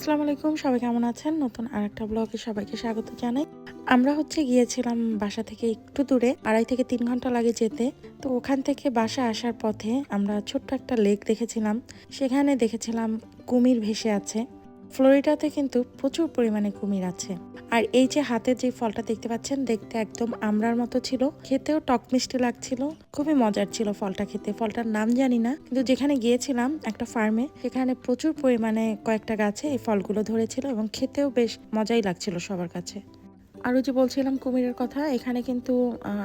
আসসালামু আলাইকুম, সবাই কেমন আছেন? নতুন আরেকটা ব্লগে সবাইকে স্বাগত জানাই। আমরা গিয়েছিলাম বাসা থেকে একটু দূরে, 2.5 থেকে 3 ঘন্টা লাগে যেতে। তো ওখান থেকে বাসা আসার পথে আমরা ছোট্ট একটা লেক দেখেছিলাম। সেখানে দেখেছিলাম কুমির ভেসে আছে। ফ্লোরিডাতে কিন্তু প্রচুর পরিমাণে কুমির আছে। আর এই যে হাতের যে ফলটা দেখতে পাচ্ছেন, দেখতে একদম আমড়ার মতো ছিল, খেতেও টক মিষ্টি লাগছিল, খুবই মজার ছিল ফলটা খেতে। ফলটার নাম জানি না, কিন্তু যেখানে গিয়েছিলাম একটা ফার্মে, সেখানে প্রচুর পরিমাণে কয়েকটা গাছে এই ফলগুলো ধরেছিল এবং খেতেও বেশ মজাই লাগছিল সবার কাছে। আরও যে বলছিলাম কুমিরের কথা, এখানে কিন্তু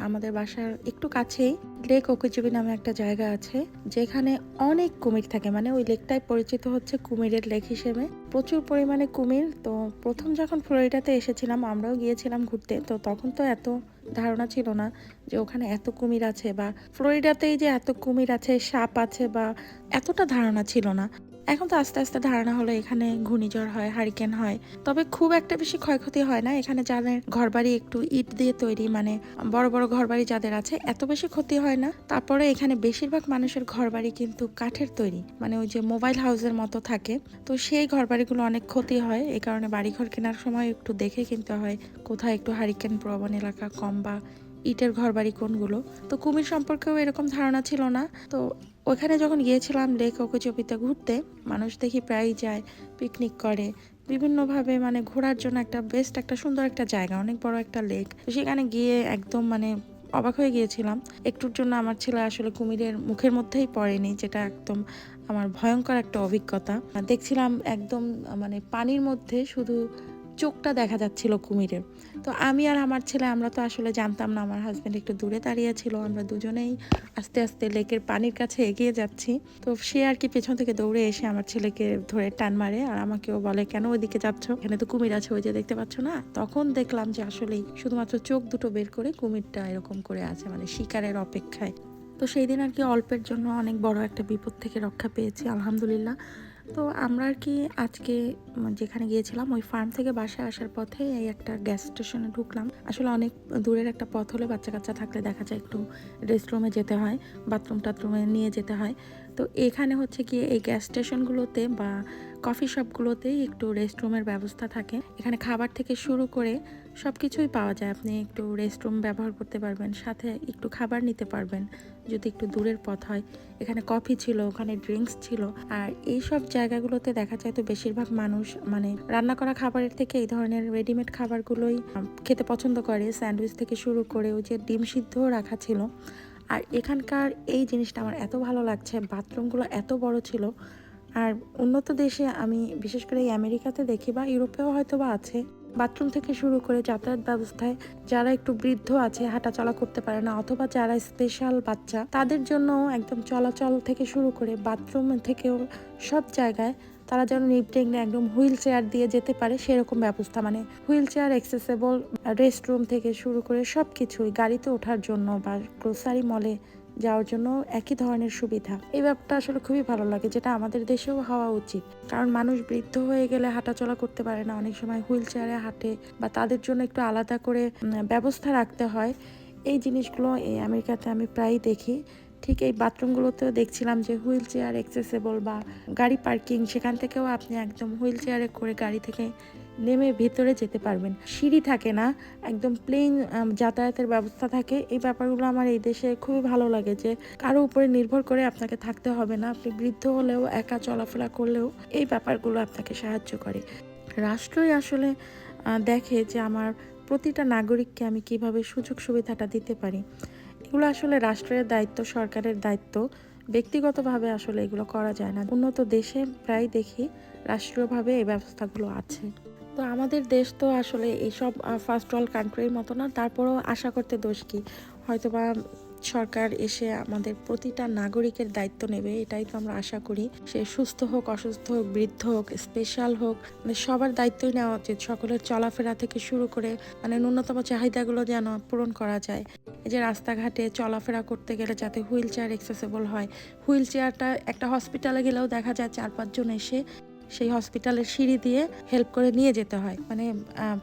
আমাদের বাসার একটু কাছেই লেক ওকেচুবি নামে একটা জায়গা আছে, যেখানে অনেক কুমির থাকে। মানে ওই লেকটাই পরিচিত হচ্ছে কুমিরের লেক হিসেবে। প্রচুর পরিমাণে কুমির। তো প্রথম যখন ফ্লোরিডাতে এসেছিলাম, আমরাও গিয়েছিলাম ঘুরতে, তো তখন তো এত ধারণা ছিল না যে ওখানে এত কুমির আছে, বা ফ্লোরিডাতেই যে এত কুমির আছে, সাপ আছে, বা এতটা ধারণা ছিল না। এখন তো আস্তে আস্তে ধারণা হলো এখানে ঘূর্ণিঝড় হয়, হারিকেন হয়, তবে খুব একটা বেশি ক্ষয়ক্ষতি হয় না। এখানে যাদের ঘরবাড়ি একটু ইট দিয়ে তৈরি, মানে বড় বড় ঘরবাড়ি যাদের আছে, এত বেশি ক্ষতি হয় না। তারপরে এখানে বেশিরভাগ মানুষের ঘরবাড়ি কিন্তু কাঠের তৈরি, মানে ওই যে মোবাইল হাউসের মতো থাকে। তো সেই ঘরবাড়িগুলো অনেক ক্ষতি হয়। এই কারণে বাড়িঘর কেনার সময় একটু দেখে কিনতে হয়, কোথায় একটু হারিকেন প্রবণ এলাকা কম, বা ইটের ঘরবাড়ি কোনগুলো। তো কুমির সম্পর্কেও এরকম ধারণা ছিল না। তো ওখানে যখন গিয়েছিলাম লেক ওকেচুবিতে ঘুরতে, মানুষ দেখি প্রায়ই যায়, পিকনিক করে বিভিন্নভাবে, মানে ঘোরার জন্য একটা বেস্ট, একটা সুন্দর একটা জায়গা, অনেক বড় একটা লেক। তো সেখানে গিয়ে একদম মানে অবাক হয়ে গিয়েছিলাম। একটুর জন্য আমার ছেলে আসলে কুমিরের মুখের মধ্যেই পড়েনি, যেটা একদম আমার ভয়ঙ্কর একটা অভিজ্ঞতা। দেখছিলাম একদম মানে পানির মধ্যে শুধু চোখটা দেখা যাচ্ছিল কুমিরের। তো আমি আর আমার ছেলে, আমরা তো আসলে জানতাম না, আমার হাজব্যান্ড একটু দূরে দাঁড়িয়ে ছিল, আমরা দুজনেই আস্তে আস্তে লেকের পানির কাছে এগিয়ে যাচ্ছি। তো সে আর কি পেছন থেকে দৌড়ে এসে আমার ছেলেকে ধরে টান মারে, আর আমাকেও বলে, কেন ওইদিকে যাচ্ছ, এখানে তো কুমির আছে, ওই যে দেখতে পাচ্ছ না? তখন দেখলাম যে আসলেই শুধুমাত্র চোখ দুটো বের করে কুমিরটা এরকম করে আছে, মানে শিকারের অপেক্ষায়। তো সেই দিন আর কি অল্পের জন্য অনেক বড় একটা বিপদ থেকে রক্ষা পেয়েছি, আলহামদুলিল্লাহ। তো আমরা আর কি আজকে যেখানে গিয়েছিলাম, ওই ফার্ম থেকে বাসায় আসার পথে এই একটা গ্যাস স্টেশনে ঢুকলাম। আসলে অনেক দূরের একটা পথ হলে বাচ্চা কাচ্চা থাকলে দেখা যায় একটু রেস্টরুমে যেতে হয়, বাথরুম টাথরুমে নিয়ে যেতে হয়। তো এখানে হচ্ছে কি এই গ্যাস স্টেশনগুলোতে বা কফি শপগুলোতেই একটু রেস্টরুমের ব্যবস্থা থাকে। এখানে খাবার থেকে শুরু করে সব কিছুই পাওয়া যায়। আপনি একটু রেস্টরুম ব্যবহার করতে পারবেন, সাথে একটু খাবার নিতে পারবেন যদি একটু দূরের পথ হয়। এখানে কফি ছিল, ওখানে ড্রিঙ্কস ছিল। আর এই সব জায়গাগুলোতে দেখা যায় তো বেশিরভাগ মানুষ মানে রান্না করা খাবারের থেকে এই ধরনের রেডিমেড খাবারগুলোই খেতে পছন্দ করে। স্যান্ডউইচ থেকে শুরু করে ওই যে ডিম সিদ্ধও রাখা ছিল। আর এখানকার এই জিনিসটা আমার এত ভালো লাগছে, বাথরুমগুলো এত বড় ছিল। আর উন্নত দেশে আমি বিশেষ করে এই আমেরিকাতে দেখি, বা ইউরোপেও হয়তো বা আছে, বাথরুম থেকে শুরু করে যাতায়াত ব্যবস্থায় যারা একটু বৃদ্ধ আছে, হাঁটাচলা করতে পারে না, অথবা যারা স্পেশাল বাচ্চা, তাদের জন্য একদম চলাচল থেকে শুরু করে বাথরুম থেকেও সব জায়গায় তারা যেন নির্বিঘ্নে একদম হুইল চেয়ার দিয়ে যেতে পারে, সেরকম ব্যবস্থা। মানে হুইল চেয়ার অ্যাক্সেসেবল, রেস্টরুম থেকে শুরু করে সব কিছুই, গাড়িতে ওঠার জন্য বা গ্রোসারি মলে যাওয়ার জন্য একই ধরনের সুবিধা। এই ব্যাপারটা আসলে খুবই ভালো লাগে, যেটা আমাদের দেশেও হওয়া উচিত। কারণ মানুষ বৃদ্ধ হয়ে গেলে হাঁটাচলা করতে পারে না, অনেক সময় হুইল চেয়ারে হাঁটে, বা তাদের জন্য একটু আলাদা করে ব্যবস্থা রাখতে হয়। এই জিনিসগুলো এই আমেরিকাতে আমি প্রায়ই দেখি। ঠিক এই বাথরুমগুলোতেও দেখছিলাম যে হুইল চেয়ার অ্যাক্সেসেবল, বা গাড়ি পার্কিং, সেখান থেকেও আপনি একদম হুইল চেয়ারে করে গাড়ি থেকে নেমে ভেতরে যেতে পারবেন। সিঁড়ি থাকে না, একদম প্লেন যাতায়াতের ব্যবস্থা থাকে। এই ব্যাপারগুলো আমার এই দেশে খুবই ভালো লাগে, যে কারো উপরে নির্ভর করে আপনাকে থাকতে হবে না। আপনি বৃদ্ধ হলেও, একা চলাফেরা করলেও এই ব্যাপারগুলো আপনাকে সাহায্য করে। রাষ্ট্রই আসলে দেখে যে আমার প্রতিটা নাগরিককে আমি কিভাবে সুযোগ সুবিধাটা দিতে পারি। এগুলো আসলে রাষ্ট্রের দায়িত্ব, সরকারের দায়িত্ব। ব্যক্তিগতভাবে আসলে এগুলো করা যায় না। উন্নত দেশে প্রায় দেখি রাষ্ট্রীয়ভাবে এই ব্যবস্থাগুলো আছে। তো আমাদের দেশ তো আসলে এইসব ফার্স্ট ওয়ার্ল্ড কান্ট্রির মতো না, তারপরেও আশা করতে দোষ কি? হয়তোবা সরকার এসে আমাদের প্রতিটা নাগরিকের দায়িত্ব নেবে, এটাই তো আমরা আশা করি। সে সুস্থ হোক, অসুস্থ হোক, বৃদ্ধ হোক, স্পেশাল হোক, মানে সবার দায়িত্বই নেওয়া উচিত। সকলের চলাফেরা থেকে শুরু করে মানে ন্যূনতম চাহিদাগুলো যেন পূরণ করা যায়। এই যে রাস্তাঘাটে চলাফেরা করতে গেলে যাতে হুইল চেয়ার অ্যাক্সেসেবল হয়। হুইল চেয়ারটা একটা হসপিটালে গেলেও দেখা যায় 4-5 জন এসে সেই হসপিটালের সিঁড়ি দিয়ে হেল্প করে নিয়ে যেতে হয়। মানে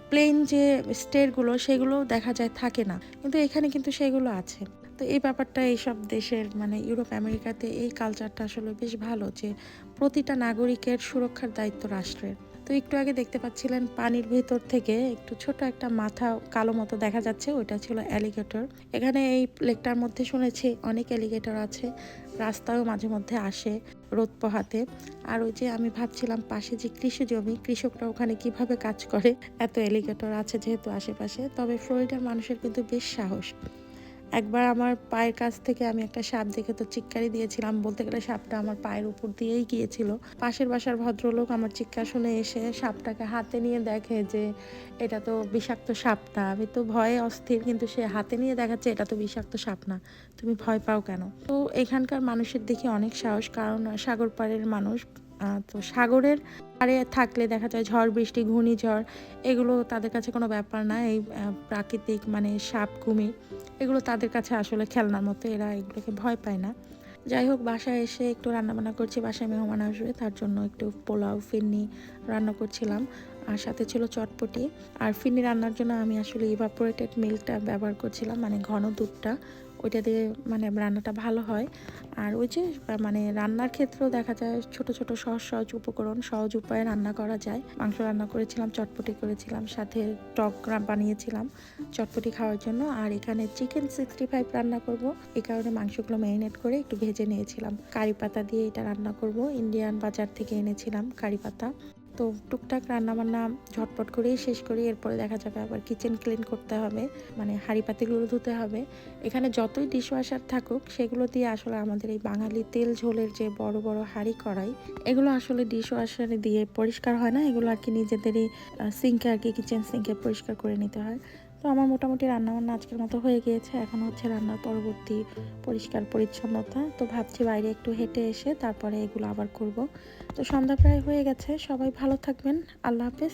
প্লেন যে স্টেয়ারগুলো, সেগুলো দেখা যায় থাকে না, কিন্তু এখানে কিন্তু সেগুলো আছে। তো এই ব্যাপারটা এইসব দেশের, মানে ইউরোপ আমেরিকাতে এই কালচারটা আসলে বেশ ভালো, যে প্রতিটা নাগরিকের সুরক্ষার দায়িত্ব রাষ্ট্রের। তো একটু আগে দেখতে পাচ্ছিলেন পানির ভেতর থেকে একটু ছোট একটা মাথা কালো মতো দেখা যাচ্ছে, ওইটা ছিল অ্যালিগেটর। এখানে এই লেকটার মধ্যে শুনেছি অনেক অ্যালিগেটর আছে, রাস্তায়ও মাঝে মধ্যে আসে রোদ পোহাতে। আর ওই যে আমি ভাবছিলাম পাশে যে কৃষি জমি, কৃষকরা ওখানে কিভাবে কাজ করে, এত অ্যালিগেটর আছে যেহেতু আশেপাশে। তবে ফ্লোরিডার মানুষের কিন্তু বেশ সাহস। একবার আমার পায়ের কাছ থেকে আমি একটা সাপ দেখে তো চিৎকারই দিয়েছিলাম, বলতে গেলে সাপটা আমার পায়ের উপর দিয়েই গিয়েছিল। পাশের বাসার ভদ্রলোক আমার চিৎকার শুনে এসে সাপটাকে হাতে নিয়ে দেখে যে এটা তো বিষাক্ত সাপ না। আমি তো ভয়ে অস্থির, কিন্তু সে হাতে নিয়ে দেখাচ্ছে এটা তো বিষাক্ত সাপ না, তুমি ভয় পাও কেন? তো এখানকার মানুষের দেখি অনেক সাহস, কারণ সাগর পাড়ের মানুষ। তো সাগরের পাড়ে থাকলে দেখা যায় ঝড় বৃষ্টি ঘূর্ণিঝড় এগুলো তাদের কাছে কোনো ব্যাপার না। এই প্রাকৃতিক মানে সাপ কুমির এগুলো তাদের কাছে আসলে খেলনার মতো, এরা এগুলোকে ভয় পায় না। যাই হোক, বাসায় এসে একটু রান্নাবান্না করছি, বাসায় মেহমান আসবে তার জন্য একটু পোলাও ফিরনি রান্না করছিলাম, আর সাথে ছিল চটপটি। আর ফিরনি রান্নার জন্য আমি আসলে ইভাপোরেটেড মিল্কটা ব্যবহার করছিলাম, মানে ঘন দুধটা, ওইটা দিয়ে মানে রান্নাটা ভালো হয়। আর ওই যে মানে রান্নার ক্ষেত্রেও দেখা যায় ছোট ছোট সহজ সহজ উপকরণ সহজ উপায়ে রান্না করা যায়। মাংস রান্না করেছিলাম, চটপটি করেছিলাম, সাথে টক বানিয়েছিলাম চটপটি খাওয়ার জন্য। আর এখানে চিকেন 65 রান্না করব, এই কারণে মাংসগুলো ম্যারিনেট করে একটু ভেজে নিয়েছিলাম। কারি পাতা দিয়ে এটা রান্না করব, ইন্ডিয়ান বাজার থেকে এনেছিলাম কারি পাতা। তো টুকটাক রান্নাবান্না ঝটপট করেই শেষ করি, এরপরে দেখা যাবে আবার কিচেন ক্লিন করতে হবে, মানে হাঁড়ি পাতিলগুলো ধুতে হবে। এখানে যতই ডিশওয়াশার থাকুক সেগুলো দিয়ে আসলে আমাদের এই বাঙালি তেল ঝোলের যে বড় বড় হাঁড়ি কড়াই, এগুলো আসলে ডিশওয়াশারে দিয়ে পরিষ্কার হয় না, এগুলো আর কি নিজেদেরই সিঙ্কে আর কি কিচেন সিঙ্কে পরিষ্কার করে নিতে হয়। তো আমার মোটামুটি রান্নাবান্না আজকের মতো হয়ে গিয়েছে, এখন হচ্ছে রান্নার পরবর্তী পরিষ্কার পরিচ্ছন্নতা। তো ভাবছি বাইরে একটু হেঁটে এসে তারপরে এগুলো আবার করব। তো সন্ধ্যা প্রায় হয়ে গেছে, সবাই ভালো থাকবেন, আল্লাহ হাফেজ।